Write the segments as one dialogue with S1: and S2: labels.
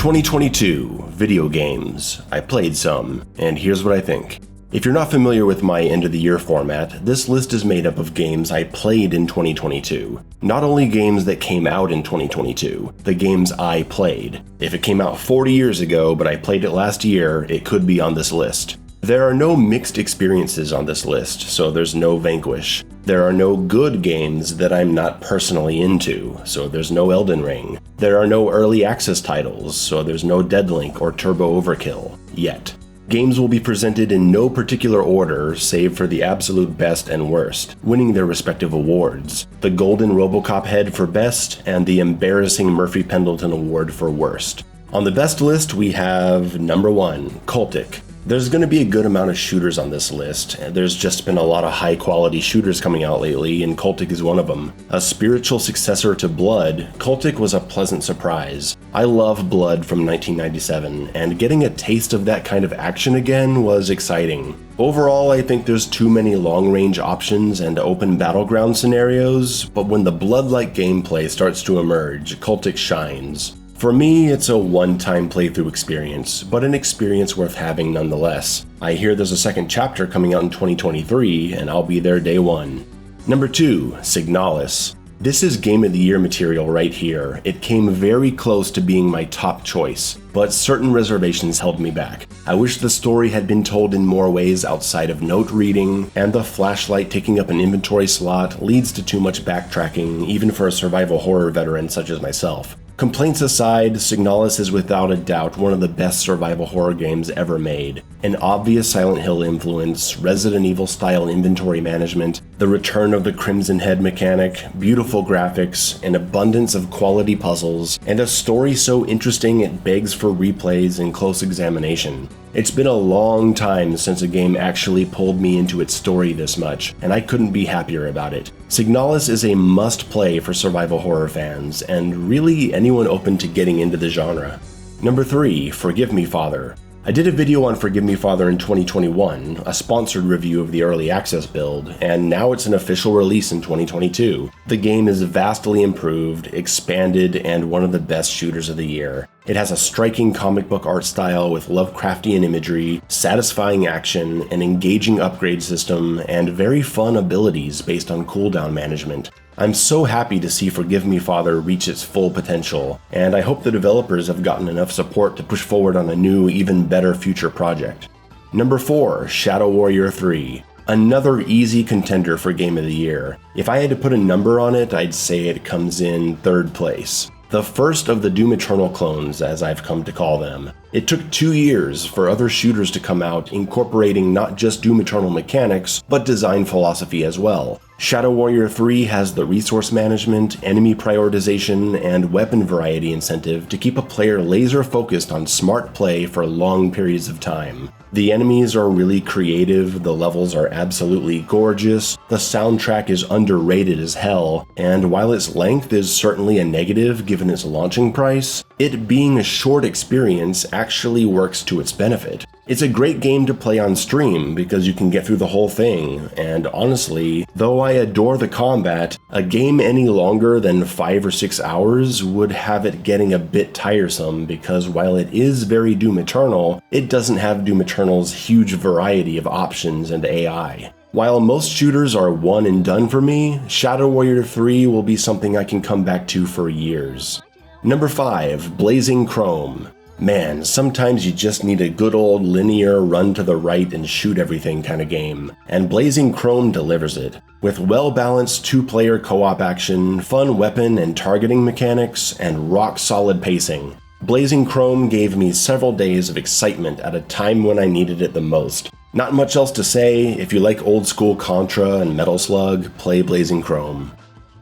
S1: 2022, video games. I played some, and here's what I think. If you're not familiar with my end of the year format, this list is made up of games I played in 2022. Not only games that came out in 2022, the games I played. If it came out 40 years ago, but I played it last year, it could be on this list. There are no mixed experiences on this list, so there's no Vanquish. There are no good games that I'm not personally into, so there's no Elden Ring. There are no early access titles, so there's no Deadlink or Turbo Overkill, yet. Games will be presented in no particular order, save for the absolute best and worst, winning their respective awards. The Golden RoboCop head for best, and the embarrassing Murphy Pendleton award for worst. On the best list, we have number 1, Cultic. There's going to be a good amount of shooters on this list. There's just been a lot of high-quality shooters coming out lately, and Cultic is one of them. A spiritual successor to Blood, Cultic was a pleasant surprise. I love Blood from 1997, and getting a taste of that kind of action again was exciting. Overall, I think there's too many long-range options and open battleground scenarios, but when the Blood-like gameplay starts to emerge, Cultic shines. For me, it's a one-time playthrough experience, but an experience worth having nonetheless. I hear there's a second chapter coming out in 2023, and I'll be there day one. Number 2, Signalis. This is Game of the Year material right here. It came very close to being my top choice, but certain reservations held me back. I wish the story had been told in more ways outside of note reading, and the flashlight taking up an inventory slot leads to too much backtracking, even for a survival horror veteran such as myself. Complaints aside, Signalis is without a doubt one of the best survival horror games ever made. An obvious Silent Hill influence, Resident Evil style inventory management, the return of the Crimson Head mechanic, beautiful graphics, an abundance of quality puzzles, and a story so interesting it begs for replays and close examination. It's been a long time since a game actually pulled me into its story this much, and I couldn't be happier about it. Signalis is a must-play for survival horror fans, and really anyone open to getting into the genre. Number 3, Forgive Me Father. I did a video on Forgive Me Father in 2021, a sponsored review of the early access build, and now it's an official release in 2022. The game is vastly improved, expanded, and one of the best shooters of the year. It has a striking comic book art style with Lovecraftian imagery, satisfying action, an engaging upgrade system, and very fun abilities based on cooldown management. I'm so happy to see Forgive Me Father reach its full potential, and I hope the developers have gotten enough support to push forward on a new, even better future project. Number 4, Shadow Warrior 3. Another easy contender for Game of the Year. If I had to put a number on it, I'd say it comes in 3rd place. The first of the Doom Eternal clones, as I've come to call them. It took 2 years for other shooters to come out incorporating not just Doom Eternal mechanics, but design philosophy as well. Shadow Warrior 3 has the resource management, enemy prioritization, and weapon variety incentive to keep a player laser focused on smart play for long periods of time. The enemies are really creative, the levels are absolutely gorgeous, the soundtrack is underrated as hell, and while its length is certainly a negative given its launching price, it being a short experience actually works to its benefit. It's a great game to play on stream because you can get through the whole thing, and honestly, though I adore the combat, a game any longer than 5 or 6 hours would have it getting a bit tiresome because while it is very Doom Eternal, it doesn't have Doom Eternal's huge variety of options and AI. While most shooters are one and done for me, Shadow Warrior 3 will be something I can come back to for years. Number 5, Blazing Chrome. Man, sometimes you just need a good old linear run to the right and shoot everything kind of game, and Blazing Chrome delivers it. With well-balanced 2-player co-op action, fun weapon and targeting mechanics, and rock-solid pacing. Blazing Chrome gave me several days of excitement at a time when I needed it the most. Not much else to say. If you like old-school Contra and Metal Slug, play Blazing Chrome.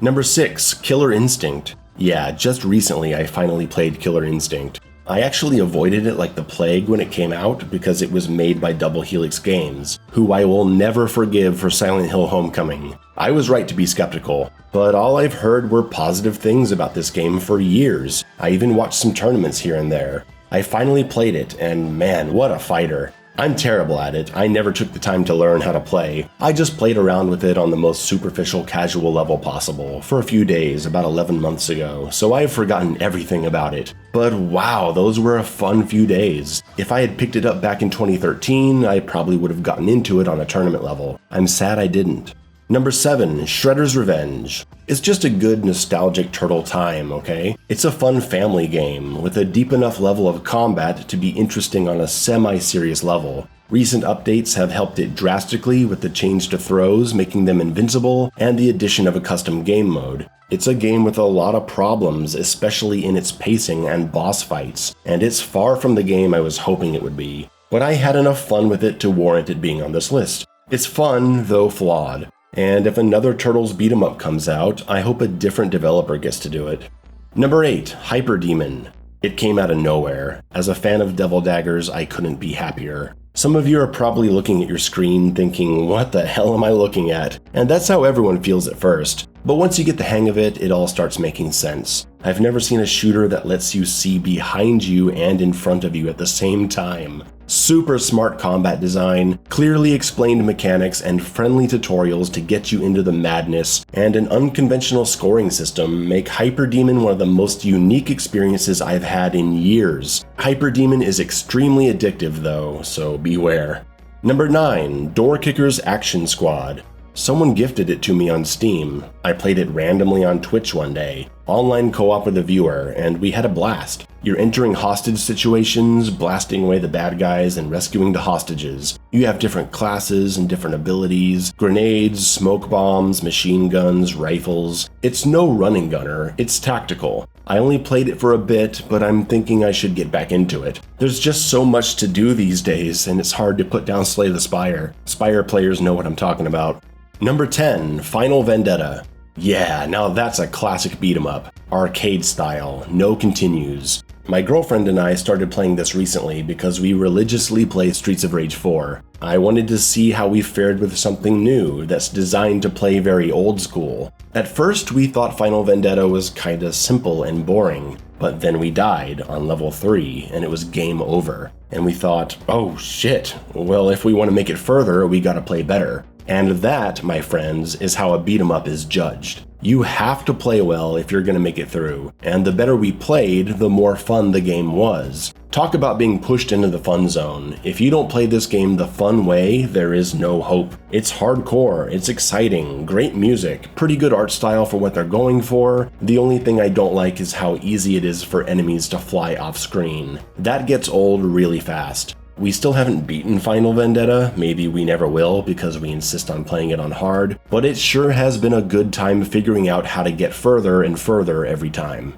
S1: Number 6, Killer Instinct. Yeah, just recently I finally played Killer Instinct. I actually avoided it like the plague when it came out because it was made by Double Helix Games, who I will never forgive for Silent Hill Homecoming. I was right to be skeptical, but all I've heard were positive things about this game for years. I even watched some tournaments here and there. I finally played it, and man, what a fighter. I'm terrible at it. I never took the time to learn how to play. I just played around with it on the most superficial casual level possible for a few days about 11 months ago, so I've forgotten everything about it. But wow, those were a fun few days. If I had picked it up back in 2013, I probably would have gotten into it on a tournament level. I'm sad I didn't. Number 7, Shredder's Revenge. It's just a good nostalgic turtle time, okay? It's a fun family game with a deep enough level of combat to be interesting on a semi-serious level. Recent updates have helped it drastically with the change to throws, making them invincible, and the addition of a custom game mode. It's a game with a lot of problems, especially in its pacing and boss fights, and it's far from the game I was hoping it would be. But I had enough fun with it to warrant it being on this list. It's fun, though flawed. And if another Turtles beat 'em up comes out, I hope a different developer gets to do it. Number 8, Hyperdemon. It came out of nowhere. As a fan of Devil Daggers, I couldn't be happier. Some of you are probably looking at your screen thinking, what the hell am I looking at? And that's how everyone feels at first. But once you get the hang of it, it all starts making sense. I've never seen a shooter that lets you see behind you and in front of you at the same time. Super smart combat design, clearly explained mechanics, and friendly tutorials to get you into the madness, and an unconventional scoring system make Hyperdemon one of the most unique experiences I've had in years. Hyperdemon is extremely addictive though, so beware. Number 9, Door Kickers Action Squad. Someone gifted it to me on Steam. I played it randomly on Twitch one day, online co-op with a viewer, and we had a blast. You're entering hostage situations, blasting away the bad guys, and rescuing the hostages. You have different classes and different abilities, grenades, smoke bombs, machine guns, rifles. It's no running gunner, it's tactical. I only played it for a bit, but I'm thinking I should get back into it. There's just so much to do these days, and it's hard to put down Slay the Spire. Spire players know what I'm talking about. Number 10, Final Vendetta. Yeah, now that's a classic beat 'em up. Arcade style, no continues. My girlfriend and I started playing this recently because we religiously play Streets of Rage 4. I wanted to see how we fared with something new that's designed to play very old school. At first, we thought Final Vendetta was kinda simple and boring, but then we died on level 3 and it was game over. And we thought, oh shit, well if we want to make it further, we gotta play better. And that, my friends, is how a beat 'em up is judged. You have to play well if you're gonna make it through, and the better we played, the more fun the game was. Talk about being pushed into the fun zone. If you don't play this game the fun way, there is no hope. It's hardcore, it's exciting, great music, pretty good art style for what they're going for. The only thing I don't like is how easy it is for enemies to fly off screen. That gets old really fast. We still haven't beaten Final Vendetta, maybe we never will because we insist on playing it on hard, but it sure has been a good time figuring out how to get further and further every time.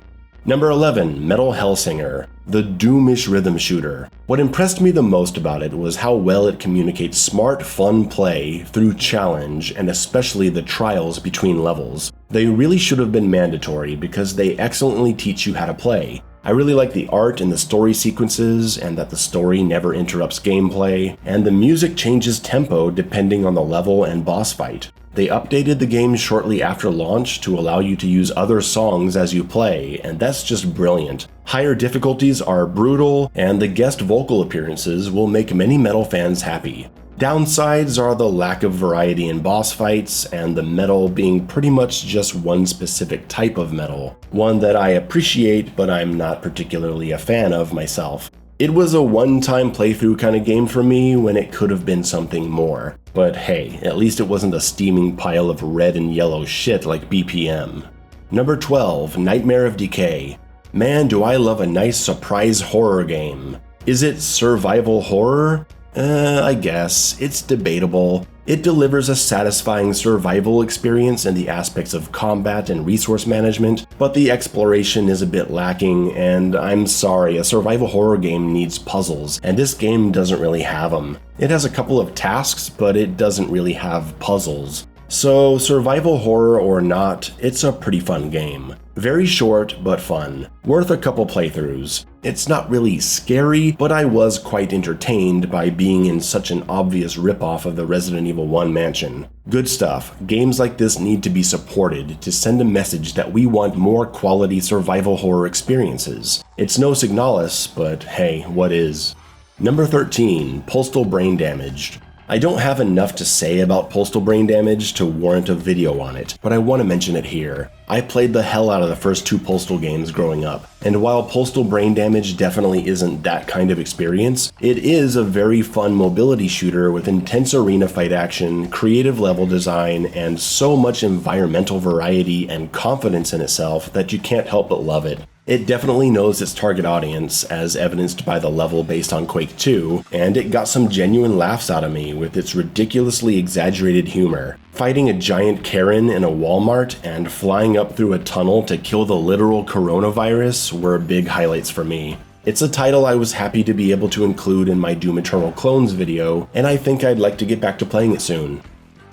S1: Number 11, Metal Hellsinger, the doomish rhythm shooter. What impressed me the most about it was how well it communicates smart, fun play through challenge and especially the trials between levels. They really should have been mandatory because they excellently teach you how to play. I really like the art and the story sequences, and that the story never interrupts gameplay, and the music changes tempo depending on the level and boss fight. They updated the game shortly after launch to allow you to use other songs as you play, and that's just brilliant. Higher difficulties are brutal, and the guest vocal appearances will make many metal fans happy. Downsides are the lack of variety in boss fights, and the metal being pretty much just one specific type of metal, one that I appreciate but I'm not particularly a fan of myself. It was a one-time playthrough kind of game for me when it could have been something more. But hey, at least it wasn't a steaming pile of red and yellow shit like BPM. Number 12, Nightmare of Decay. Man, do I love a nice surprise horror game. Is it survival horror? I guess. It's debatable. It delivers a satisfying survival experience in the aspects of combat and resource management, but the exploration is a bit lacking, and I'm sorry, a survival horror game needs puzzles, and this game doesn't really have them. It has a couple of tasks, but it doesn't really have puzzles. So, survival horror or not, it's a pretty fun game. Very short, but fun. Worth a couple playthroughs. It's not really scary, but I was quite entertained by being in such an obvious ripoff of the Resident Evil 1 mansion. Good stuff. Games like this need to be supported to send a message that we want more quality survival horror experiences. It's no Signalis, but hey, what is? Number 13, Postal Braindamaged. I don't have enough to say about Postal Braindamaged to warrant a video on it, but I want to mention it here. I played the hell out of the first 2 Postal games growing up, and while Postal Braindamaged definitely isn't that kind of experience, it is a very fun mobility shooter with intense arena fight action, creative level design, and so much environmental variety and confidence in itself that you can't help but love it. It definitely knows its target audience, as evidenced by the level based on Quake 2, and it got some genuine laughs out of me with its ridiculously exaggerated humor. Fighting a giant Karen in a Walmart and flying up through a tunnel to kill the literal coronavirus were big highlights for me. It's a title I was happy to be able to include in my Doom Eternal Clones video, and I think I'd like to get back to playing it soon.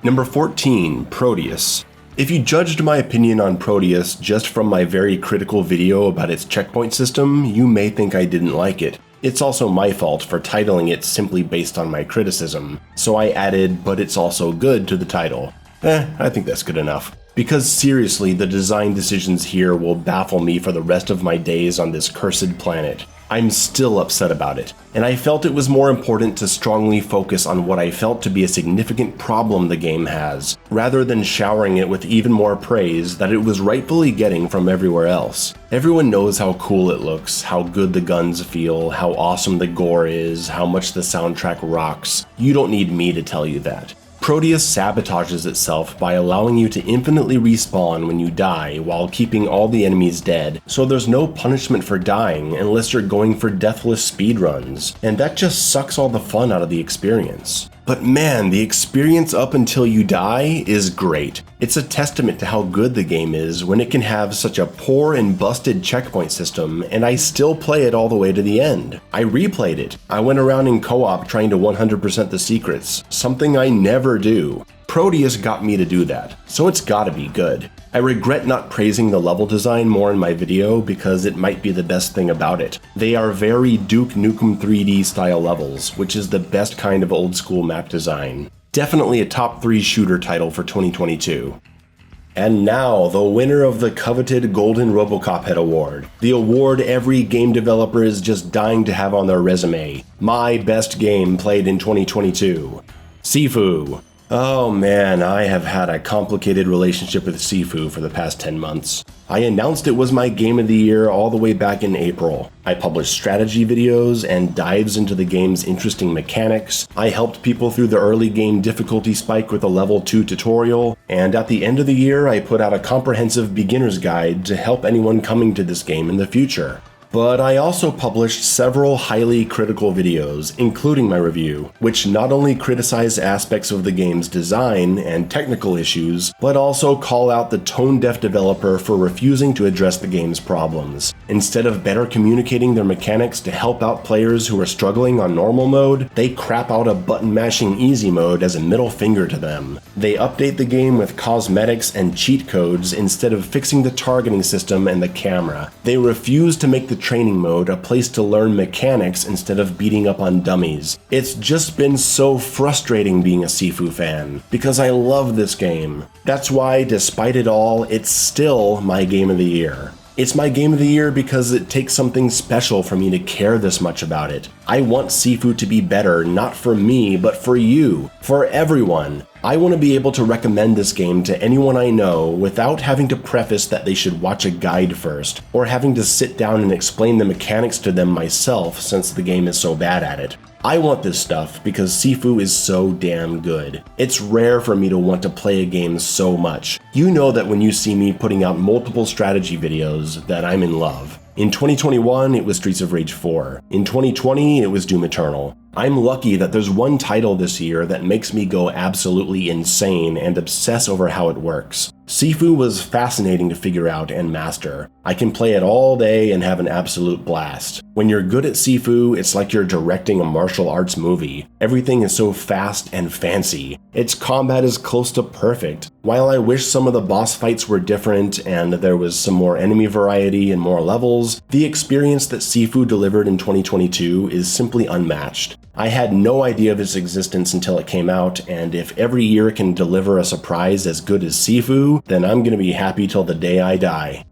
S1: Number 14, Prodeus. If you judged my opinion on Prodeus just from my very critical video about its checkpoint system, you may think I didn't like it. It's also my fault for titling it simply based on my criticism, so I added "but it's also good" to the title. I think that's good enough. Because seriously, the design decisions here will baffle me for the rest of my days on this cursed planet. I'm still upset about it, and I felt it was more important to strongly focus on what I felt to be a significant problem the game has, rather than showering it with even more praise that it was rightfully getting from everywhere else. Everyone knows how cool it looks, how good the guns feel, how awesome the gore is, how much the soundtrack rocks. You don't need me to tell you that. Prodeus sabotages itself by allowing you to infinitely respawn when you die while keeping all the enemies dead, so there's no punishment for dying unless you're going for deathless speedruns, and that just sucks all the fun out of the experience. But man, the experience up until you die is great. It's a testament to how good the game is when it can have such a poor and busted checkpoint system, and I still play it all the way to the end. I replayed it. I went around in co-op trying to 100% the secrets, something I never do. Prodeus got me to do that, so it's gotta be good. I regret not praising the level design more in my video because it might be the best thing about it. They are very Duke Nukem 3D style levels, which is the best kind of old school map design. Definitely a top 3 shooter title for 2022. And now, the winner of the coveted Golden Robocop Head Award. The award every game developer is just dying to have on their resume. My best game played in 2022. Sifu. Oh man, I have had a complicated relationship with Sifu for the past 10 months. I announced it was my game of the year all the way back in April. I published strategy videos and dives into the game's interesting mechanics. I helped people through the early game difficulty spike with a level 2 tutorial, and at the end of the year I put out a comprehensive beginner's guide to help anyone coming to this game in the future. But I also published several highly critical videos, including my review, which not only criticize aspects of the game's design and technical issues, but also call out the tone-deaf developer for refusing to address the game's problems. Instead of better communicating their mechanics to help out players who are struggling on normal mode, they crap out a button-mashing easy mode as a middle finger to them. They update the game with cosmetics and cheat codes instead of fixing the targeting system and the camera. They refuse to make the training mode a place to learn mechanics instead of beating up on dummies. It's just been so frustrating being a Sifu fan, because I love this game. That's why, despite it all, it's still my game of the year. It's my game of the year because it takes something special for me to care this much about it. I want Sifu to be better, not for me, but for you, for everyone. I want to be able to recommend this game to anyone I know without having to preface that they should watch a guide first, or having to sit down and explain the mechanics to them myself since the game is so bad at it. I want this stuff because Sifu is so damn good. It's rare for me to want to play a game so much. You know that when you see me putting out multiple strategy videos that I'm in love. In 2021, it was Streets of Rage 4. In 2020, it was Doom Eternal. I'm lucky that there's one title this year that makes me go absolutely insane and obsess over how it works. Sifu was fascinating to figure out and master. I can play it all day and have an absolute blast. When you're good at Sifu, it's like you're directing a martial arts movie. Everything is so fast and fancy. Its combat is close to perfect. While I wish some of the boss fights were different and there was some more enemy variety and more levels, the experience that Sifu delivered in 2022 is simply unmatched. I had no idea of its existence until it came out, and if every year it can deliver a surprise as good as Sifu, then I'm gonna be happy till the day I die.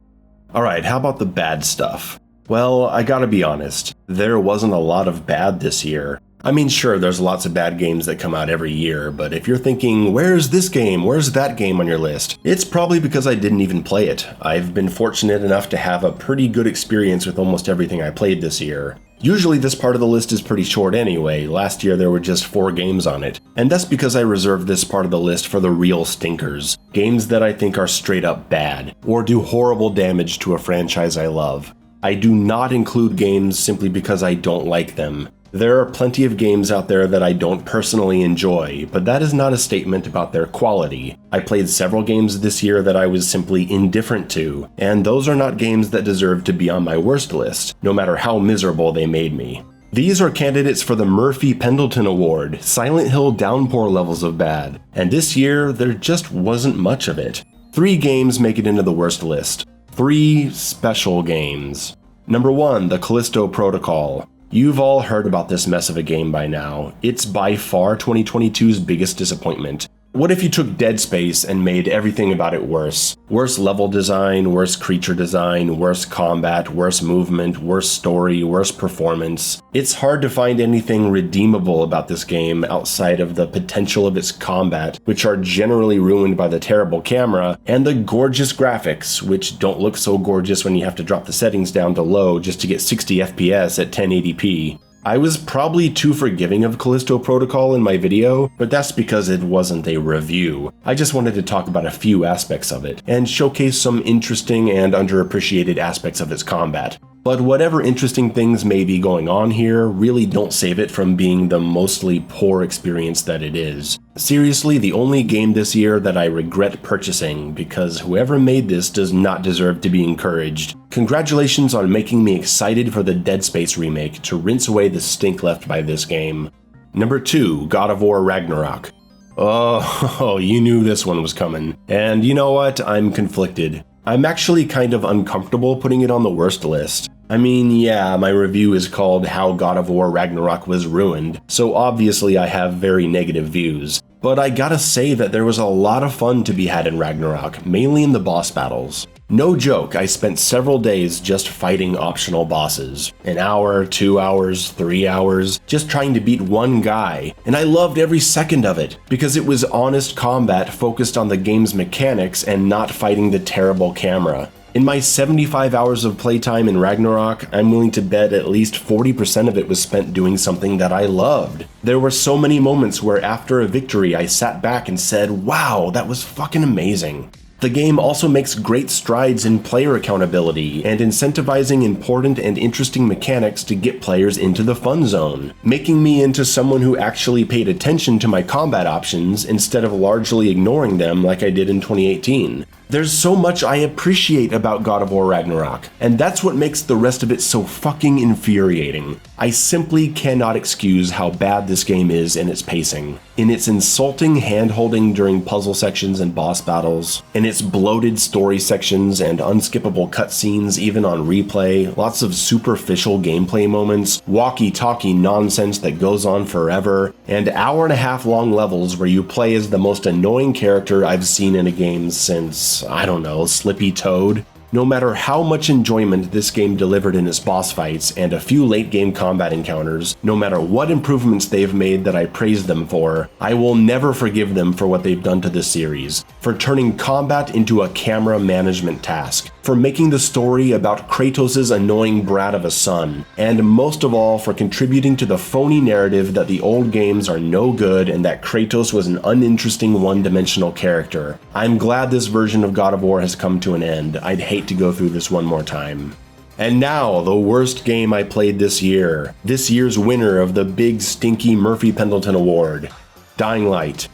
S1: Alright, how about the bad stuff? Well, I gotta be honest, there wasn't a lot of bad this year. I mean, sure, there's lots of bad games that come out every year, but if you're thinking, where's this game, where's that game on your list, it's probably because I didn't even play it. I've been fortunate enough to have a pretty good experience with almost everything I played this year. Usually this part of the list is pretty short anyway, last year there were just 4 games on it, and that's because I reserved this part of the list for the real stinkers. Games that I think are straight up bad, or do horrible damage to a franchise I love. I do not include games simply because I don't like them. There are plenty of games out there that I don't personally enjoy, but that is not a statement about their quality. I played several games this year that I was simply indifferent to, and those are not games that deserve to be on my worst list, no matter how miserable they made me. These are candidates for the Murphy-Pendleton Award, Silent Hill downpour levels of bad, and this year there just wasn't much of it. 3 games make it into the worst list. 3 special games. Number 1, the Callisto Protocol. You've all heard about this mess of a game by now. It's by far 2022's biggest disappointment. What if you took Dead Space and made everything about it worse? Worse level design, worse creature design, worse combat, worse movement, worse story, worse performance. It's hard to find anything redeemable about this game outside of the potential of its combat, which are generally ruined by the terrible camera, and the gorgeous graphics, which don't look so gorgeous when you have to drop the settings down to low just to get 60 FPS at 1080p. I was probably too forgiving of Callisto Protocol in my video, but that's because it wasn't a review. I just wanted to talk about a few aspects of it, and showcase some interesting and underappreciated aspects of its combat. But whatever interesting things may be going on here really don't save it from being the mostly poor experience that it is. Seriously, the only game this year that I regret purchasing, because whoever made this does not deserve to be encouraged. Congratulations on making me excited for the Dead Space remake to rinse away the stink left by this game. Number 2, God of War Ragnarok. Oh, you knew this one was coming. And you know what? I'm conflicted. I'm actually kind of uncomfortable putting it on the worst list. I mean, yeah, my review is called How God of War Ragnarok Was Ruined, so obviously I have very negative views. But I gotta say that there was a lot of fun to be had in Ragnarok, mainly in the boss battles. No joke, I spent several days just fighting optional bosses. An hour, 2 hours, 3 hours, just trying to beat one guy. And I loved every second of it, because it was honest combat focused on the game's mechanics and not fighting the terrible camera. In my 75 hours of playtime in Ragnarok, I'm willing to bet at least 40% of it was spent doing something that I loved. There were so many moments where after a victory I sat back and said, wow, that was fucking amazing. The game also makes great strides in player accountability and incentivizing important and interesting mechanics to get players into the fun zone, making me into someone who actually paid attention to my combat options instead of largely ignoring them like I did in 2018. There's so much I appreciate about God of War Ragnarok, and that's what makes the rest of it so fucking infuriating. I simply cannot excuse how bad this game is in its pacing, in its insulting hand-holding during puzzle sections and boss battles, in its bloated story sections and unskippable cutscenes even on replay, lots of superficial gameplay moments, walkie-talkie nonsense that goes on forever, and hour-and-a-half long levels where you play as the most annoying character I've seen in a game since, I don't know, Slippy Toad. No matter how much enjoyment this game delivered in its boss fights and a few late game combat encounters, no matter what improvements they've made that I praise them for, I will never forgive them for what they've done to this series, for turning combat into a camera management task, for making the story about Kratos' annoying brat of a son, and most of all for contributing to the phony narrative that the old games are no good and that Kratos was an uninteresting one-dimensional character. I'm glad this version of God of War has come to an end. I'd hate to go through this one more time. And now, the worst game I played this year. This year's winner of the big stinky Murphy-Pendleton Award. Dying Light.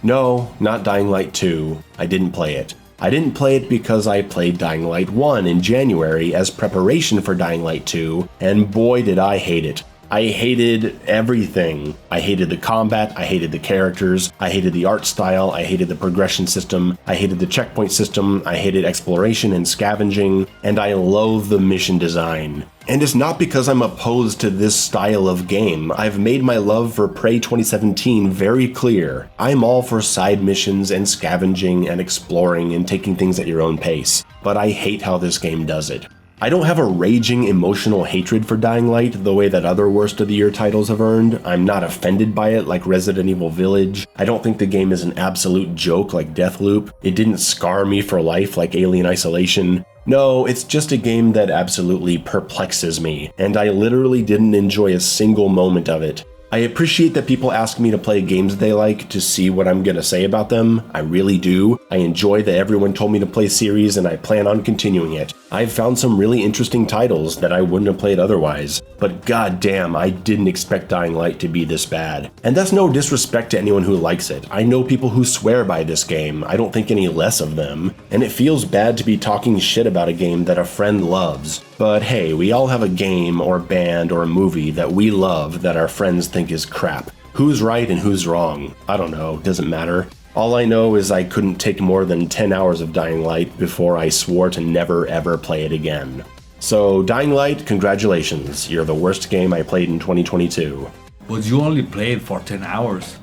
S1: No, not Dying Light 2. I didn't play it. I didn't play it because I played Dying Light 1 in January as preparation for Dying Light 2, and boy did I hate it. I hated everything. I hated the combat, I hated the characters, I hated the art style, I hated the progression system, I hated the checkpoint system, I hated exploration and scavenging, and I loathe the mission design. And it's not because I'm opposed to this style of game. I've made my love for Prey 2017 very clear. I'm all for side missions and scavenging and exploring and taking things at your own pace, but I hate how this game does it. I don't have a raging emotional hatred for Dying Light the way that other worst of the year titles have earned. I'm not offended by it like Resident Evil Village. I don't think the game is an absolute joke like Deathloop. It didn't scar me for life like Alien Isolation. No, it's just a game that absolutely perplexes me, and I literally didn't enjoy a single moment of it. I appreciate that people ask me to play games they like to see what I'm gonna say about them. I really do. I enjoy that everyone told me to play series and I plan on continuing it. I've found some really interesting titles that I wouldn't have played otherwise, but goddamn, I didn't expect Dying Light to be this bad. And that's no disrespect to anyone who likes it. I know people who swear by this game. I don't think any less of them. And it feels bad to be talking shit about a game that a friend loves. But hey, we all have a game or band or a movie that we love that our friends think is crap. Who's right and who's wrong? I don't know, doesn't matter. All I know is I couldn't take more than 10 hours of Dying Light before I swore to never ever play it again. So Dying Light, congratulations, you're the worst game I played in 2022.
S2: But you only played for 10 hours.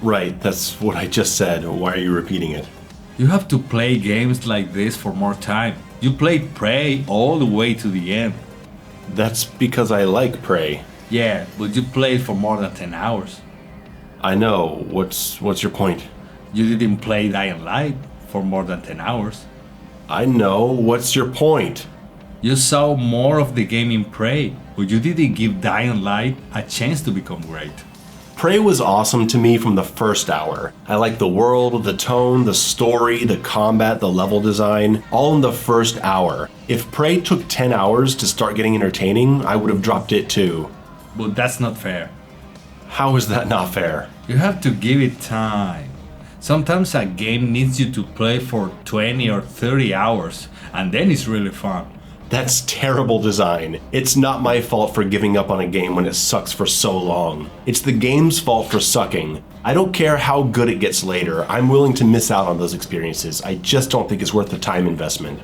S1: Right, that's what I just said. Why are you repeating it?
S2: You have to play games like this for more time. You played Prey all the way to the end.
S1: That's because I like Prey.
S2: Yeah, but you played for more than 10 hours.
S1: I know. What's your point?
S2: You didn't play Dying Light for more than 10 hours.
S1: I know. What's your point?
S2: You saw more of the game in Prey, but you didn't give Dying Light a chance to become great.
S1: Prey was awesome to me from the first hour. I liked the world, the tone, the story, the combat, the level design, all in the first hour. If Prey took 10 hours to start getting entertaining, I would have dropped it too.
S2: But that's not fair.
S1: How is that not fair?
S2: You have to give it time. Sometimes a game needs you to play for 20 or 30 hours, and then it's really fun.
S1: That's terrible design. It's not my fault for giving up on a game when it sucks for so long. It's the game's fault for sucking. I don't care how good it gets later. I'm willing to miss out on those experiences. I just don't think it's worth the time investment.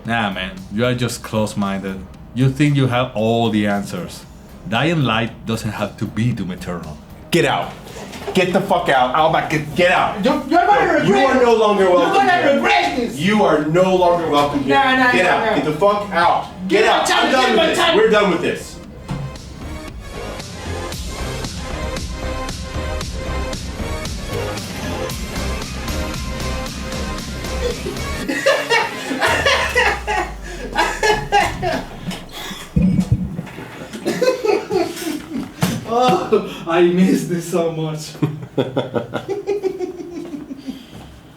S2: Nah man, you are just close-minded. You think you have all the answers. Dying Light doesn't have to be Doom Eternal.
S1: Get out. Get the fuck out. Alba, get out.
S3: You're gonna regret
S1: You are no longer welcome
S3: You're gonna
S1: here.
S3: regret this.
S1: You are no longer welcome here.
S3: No,
S1: Get out.
S3: no.
S1: Get the fuck out. Get
S3: Give me
S1: out.
S3: time,
S1: I'm done
S3: give me
S1: with this.
S3: time.
S1: We're done with this.
S2: Oh, I miss this so much.